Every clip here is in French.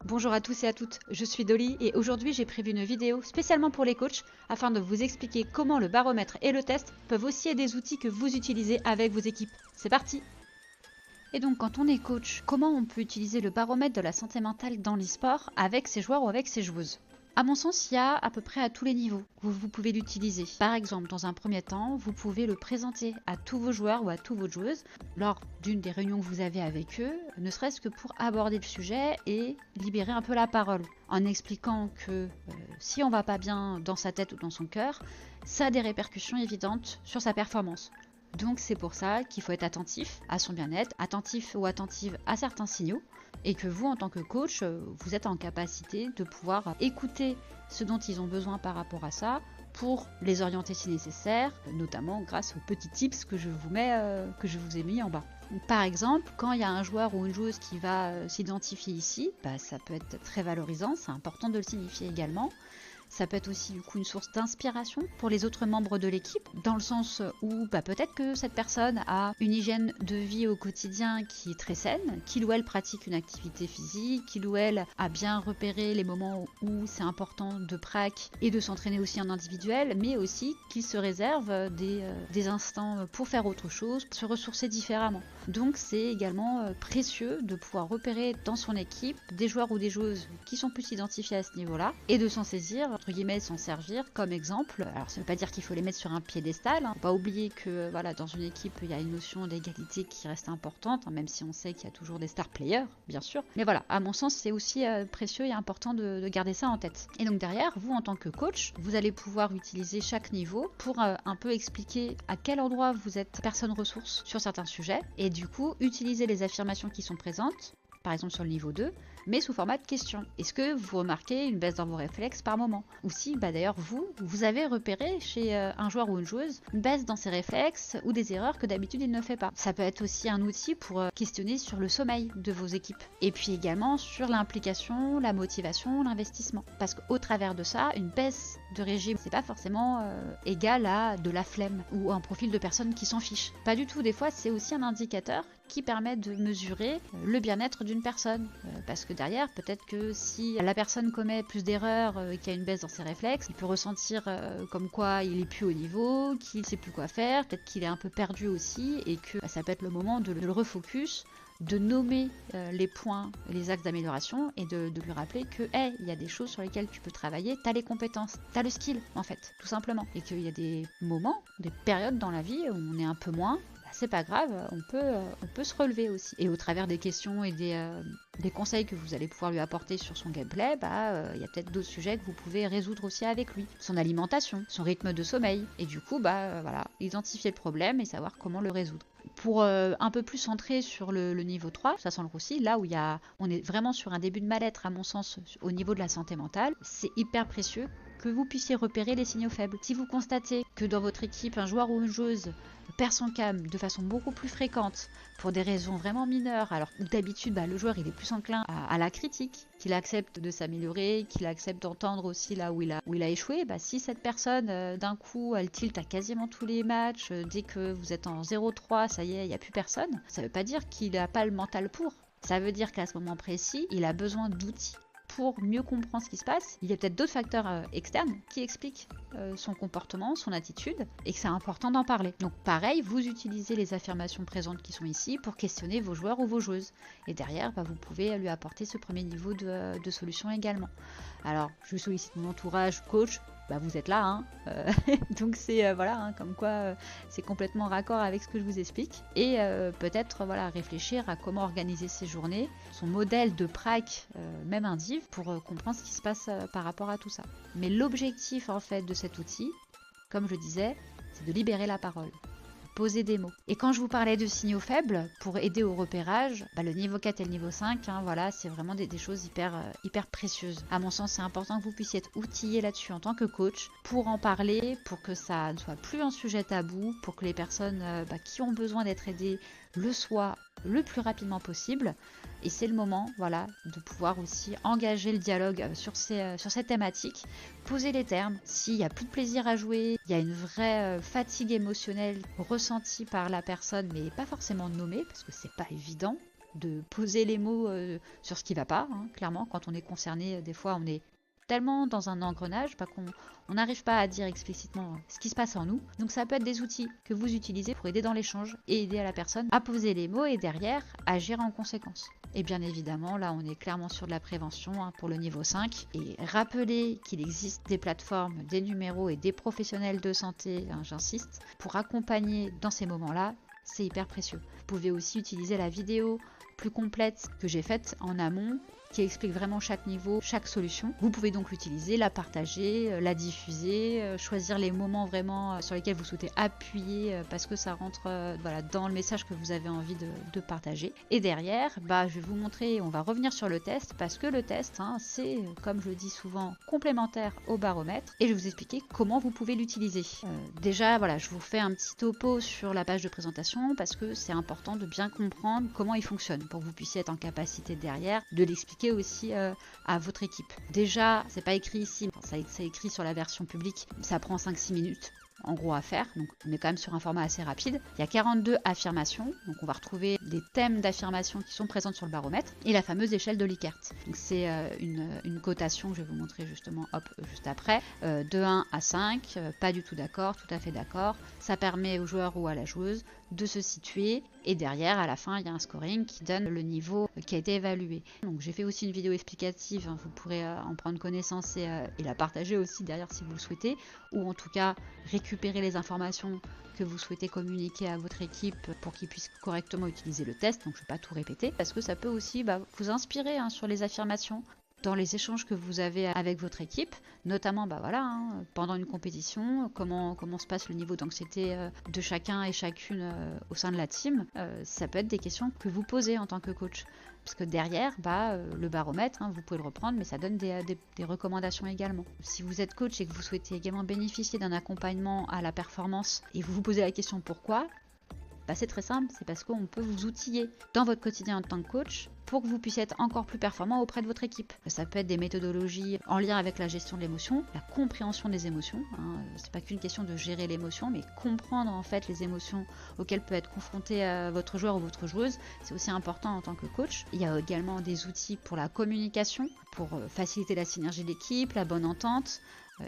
Bonjour à tous et à toutes, je suis Dolly et aujourd'hui j'ai prévu une vidéo spécialement pour les coachs afin de vous expliquer comment le baromètre et le test peuvent aussi être des outils que vous utilisez avec vos équipes. C'est parti! Et donc quand on est coach, comment on peut utiliser le baromètre de la santé mentale dans l'e-sport avec ses joueurs ou avec ses joueuses? À mon sens, il y a à peu près à tous les niveaux où vous pouvez l'utiliser. Par exemple, dans un premier temps, vous pouvez le présenter à tous vos joueurs ou à toutes vos joueuses lors d'une des réunions que vous avez avec eux, ne serait-ce que pour aborder le sujet et libérer un peu la parole, en expliquant que si on va pas bien dans sa tête ou dans son cœur, ça a des répercussions évidentes sur sa performance. Donc c'est pour ça qu'il faut être attentif à son bien-être, attentif ou attentive à certains signaux, et que vous, en tant que coach, vous êtes en capacité de pouvoir écouter ce dont ils ont besoin par rapport à ça, pour les orienter si nécessaire, notamment grâce aux petits tips que je vous ai mis en bas. Par exemple, quand il y a un joueur ou une joueuse qui va s'identifier ici, ça peut être très valorisant, c'est important de le signifier également. Ça peut être aussi du coup une source d'inspiration pour les autres membres de l'équipe, dans le sens où peut-être que cette personne a une hygiène de vie au quotidien qui est très saine, qu'il ou elle pratique une activité physique, qu'il ou elle a bien repéré les moments où c'est important de prac et de s'entraîner aussi en individuel, mais aussi qu'il se réserve des instants pour faire autre chose, se ressourcer différemment. Donc c'est également précieux de pouvoir repérer dans son équipe des joueurs ou des joueuses qui sont plus identifiés à ce niveau-là et de s'en saisir, entre guillemets, s'en servir comme exemple. Alors ça ne veut pas dire qu'il faut les mettre sur un piédestal, hein. Faut pas oublier que dans une équipe il y a une notion d'égalité qui reste importante, hein, même si on sait qu'il y a toujours des star players, bien sûr. Mais voilà, à mon sens c'est aussi précieux et important de garder ça en tête. Et donc derrière, vous en tant que coach, vous allez pouvoir utiliser chaque niveau pour un peu expliquer à quel endroit vous êtes personne ressource sur certains sujets, et du coup utiliser les affirmations qui sont présentes, par exemple sur le niveau 2, mais sous format de question. Est-ce que vous remarquez une baisse dans vos réflexes par moment? Ou si d'ailleurs vous avez repéré chez un joueur ou une joueuse une baisse dans ses réflexes ou des erreurs que d'habitude il ne fait pas. Ça peut être aussi un outil pour questionner sur le sommeil de vos équipes. Et puis également sur l'implication, la motivation, l'investissement. Parce qu'au travers de ça, une baisse de régime, c'est pas forcément égal à de la flemme ou un profil de personne qui s'en fiche. Pas du tout. Des fois, c'est aussi un indicateur qui permet de mesurer le bien-être d'une personne. Parce que derrière, peut-être que si la personne commet plus d'erreurs et qu'il y a une baisse dans ses réflexes, il peut ressentir comme quoi il est plus au niveau, qu'il sait plus quoi faire, peut-être qu'il est un peu perdu aussi, et que ça peut être le moment de le refocus, de nommer les points, les axes d'amélioration, et de lui rappeler que il y a des choses sur lesquelles tu peux travailler, tu as les compétences, tu as le skill en fait, tout simplement. Et qu'il y a des moments, des périodes dans la vie où on est un peu moins, c'est pas grave, on peut se relever aussi. Et au travers des questions et des conseils que vous allez pouvoir lui apporter sur son gameplay, il y a peut-être d'autres sujets que vous pouvez résoudre aussi avec lui. Son alimentation, son rythme de sommeil. Et du coup, identifier le problème et savoir comment le résoudre. Pour un peu plus centrer sur le niveau 3, ça sent le roussi, là où on est vraiment sur un début de mal-être à mon sens au niveau de la santé mentale, c'est hyper précieux que vous puissiez repérer les signaux faibles. Si vous constatez que dans votre équipe, un joueur ou une joueuse perd son calme de façon beaucoup plus fréquente pour des raisons vraiment mineures, alors que d'habitude le joueur il est plus enclin à la critique, qu'il accepte de s'améliorer, qu'il accepte d'entendre aussi là où il a échoué, si cette personne d'un coup elle tilt à quasiment tous les matchs, dès que vous êtes en 0-3, ça y est, il n'y a plus personne, ça veut pas dire qu'il n'a pas le mental pour. Ça veut dire qu'à ce moment précis, il a besoin d'outils pour mieux comprendre ce qui se passe. Il y a peut-être d'autres facteurs externes qui expliquent son comportement, son attitude, et que c'est important d'en parler. Donc pareil, vous utilisez les affirmations présentes qui sont ici pour questionner vos joueurs ou vos joueuses. Et derrière, vous pouvez lui apporter ce premier niveau de solution également. Alors, je sollicite mon entourage, coach, vous êtes là, hein. Donc c'est comme quoi c'est complètement raccord avec ce que je vous explique. Et peut-être réfléchir à comment organiser ses journées, son modèle de prac, même indiv, pour comprendre ce qui se passe par rapport à tout ça. Mais l'objectif en fait de cet outil, comme je disais, c'est de libérer la parole. Poser des mots. Et quand je vous parlais de signaux faibles, pour aider au repérage, le niveau 4 et le niveau 5, c'est vraiment des choses hyper précieuses. À mon sens, c'est important que vous puissiez être outillé là-dessus en tant que coach, pour en parler, pour que ça ne soit plus un sujet tabou, pour que les personnes qui ont besoin d'être aidées le soient le plus rapidement possible. Et c'est le moment de pouvoir aussi engager le dialogue sur ces thématiques, poser les termes. S'il n'y a plus de plaisir à jouer, il y a une vraie fatigue émotionnelle ressentie par la personne, mais pas forcément nommée, parce que c'est pas évident. de poser les mots sur ce qui ne va pas, hein, clairement. Quand on est concerné, des fois, on est tellement dans un engrenage qu'on n'arrive pas à dire explicitement ce qui se passe en nous. Donc ça peut être des outils que vous utilisez pour aider dans l'échange et aider à la personne à poser les mots et derrière agir en conséquence. Et bien évidemment, là on est clairement sur de la prévention hein, pour le niveau 5. Et rappelez qu'il existe des plateformes, des numéros et des professionnels de santé, hein, j'insiste, pour accompagner dans ces moments-là. C'est hyper précieux. Vous pouvez aussi utiliser la vidéo plus complète que j'ai faite en amont qui explique vraiment chaque niveau, chaque solution. Vous pouvez donc l'utiliser, la partager, la diffuser, choisir les moments vraiment sur lesquels vous souhaitez appuyer parce que ça rentre voilà, dans le message que vous avez envie de partager. Et derrière, je vais vous montrer, on va revenir sur le test parce que le test, hein, c'est, comme je le dis souvent, complémentaire au baromètre et je vais vous expliquer comment vous pouvez l'utiliser. Déjà, voilà, je vous fais un petit topo sur la page de présentation parce que c'est important de bien comprendre comment il fonctionne pour que vous puissiez être en capacité derrière de l'expliquer aussi à votre équipe. Déjà, c'est pas écrit ici, c'est écrit sur la version publique, ça prend 5-6 minutes en gros à faire, donc on est quand même sur un format assez rapide. Il y a 42 affirmations, donc on va retrouver des thèmes d'affirmations qui sont présentes sur le baromètre et la fameuse échelle de Likert. Donc c'est une cotation que je vais vous montrer justement juste après, de 1 à 5, pas du tout d'accord, tout à fait d'accord. Ça permet au joueur ou à la joueuse de se situer et derrière à la fin il y a un scoring qui donne le niveau qui a été évalué. Donc j'ai fait aussi une vidéo explicative, hein, vous pourrez en prendre connaissance et la partager aussi derrière si vous le souhaitez, ou en tout cas récupérer les informations que vous souhaitez communiquer à votre équipe pour qu'ils puissent correctement utiliser le test. Donc je ne vais pas tout répéter parce que ça peut aussi vous inspirer hein, sur les affirmations dans les échanges que vous avez avec votre équipe, notamment pendant une compétition, comment se passe le niveau d'anxiété de chacun et chacune au sein de la team. Ça peut être des questions que vous posez en tant que coach. Parce que derrière, le baromètre, hein, vous pouvez le reprendre, mais ça donne des recommandations également. Si vous êtes coach et que vous souhaitez également bénéficier d'un accompagnement à la performance et vous vous posez la question pourquoi, c'est très simple, c'est parce qu'on peut vous outiller dans votre quotidien en tant que coach pour que vous puissiez être encore plus performant auprès de votre équipe. Ça peut être des méthodologies en lien avec la gestion de l'émotion, la compréhension des émotions. Hein. C'est pas qu'une question de gérer l'émotion, mais comprendre en fait les émotions auxquelles peut être confronté votre joueur ou votre joueuse. C'est aussi important en tant que coach. Il y a également des outils pour la communication, pour faciliter la synergie d'équipe, la bonne entente.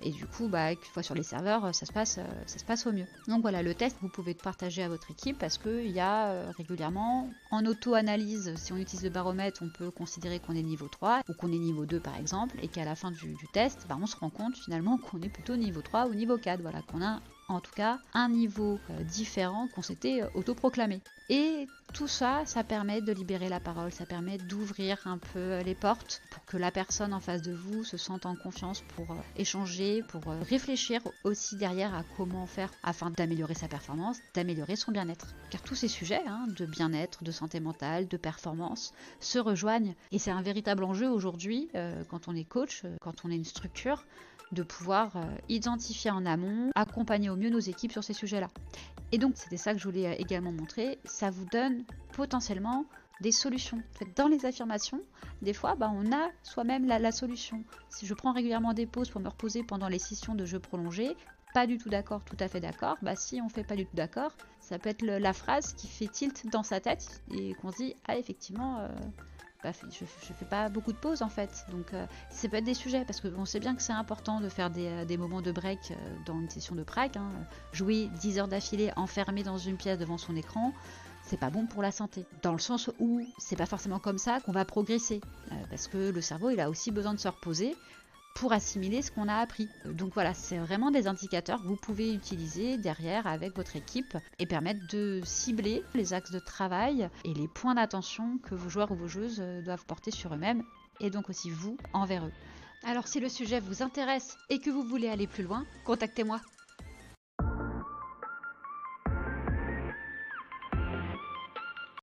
Et du coup, une fois sur les serveurs, ça se passe au mieux. Donc voilà, le test, vous pouvez le partager à votre équipe parce qu'il y a régulièrement, en auto-analyse, si on utilise le baromètre, on peut considérer qu'on est niveau 3 ou qu'on est niveau 2 par exemple, et qu'à la fin du test, on se rend compte finalement qu'on est plutôt niveau 3 ou niveau 4, voilà, qu'on a en tout cas un niveau différent qu'on s'était autoproclamé. Et tout ça, ça permet de libérer la parole, ça permet d'ouvrir un peu les portes pour que la personne en face de vous se sente en confiance pour échanger, pour réfléchir aussi derrière à comment faire afin d'améliorer sa performance, d'améliorer son bien-être. Car tous ces sujets de bien-être, de santé mentale, de performance se rejoignent et c'est un véritable enjeu aujourd'hui quand on est coach, quand on est une structure, de pouvoir identifier en amont, accompagner au mieux nos équipes sur ces sujets-là. Et donc, c'était ça que je voulais également montrer, ça vous donne potentiellement des solutions. En fait, dans les affirmations, des fois, on a soi-même la solution. Si je prends régulièrement des pauses pour me reposer pendant les sessions de jeu prolongé, pas du tout d'accord, tout à fait d'accord, si on fait pas du tout d'accord, ça peut être la phrase qui fait tilt dans sa tête et qu'on se dit, effectivement... je fais pas beaucoup de pauses en fait, donc ça peut être des sujets parce qu'on sait bien que c'est important de faire des moments de break dans une session de prac, hein. Jouer 10 heures d'affilée enfermé dans une pièce devant son écran, c'est pas bon pour la santé, dans le sens où c'est pas forcément comme ça qu'on va progresser, parce que le cerveau il a aussi besoin de se reposer pour assimiler ce qu'on a appris. Donc voilà, c'est vraiment des indicateurs que vous pouvez utiliser derrière avec votre équipe et permettre de cibler les axes de travail et les points d'attention que vos joueurs ou vos joueuses doivent porter sur eux-mêmes et donc aussi vous envers eux. Alors si le sujet vous intéresse et que vous voulez aller plus loin, contactez-moi.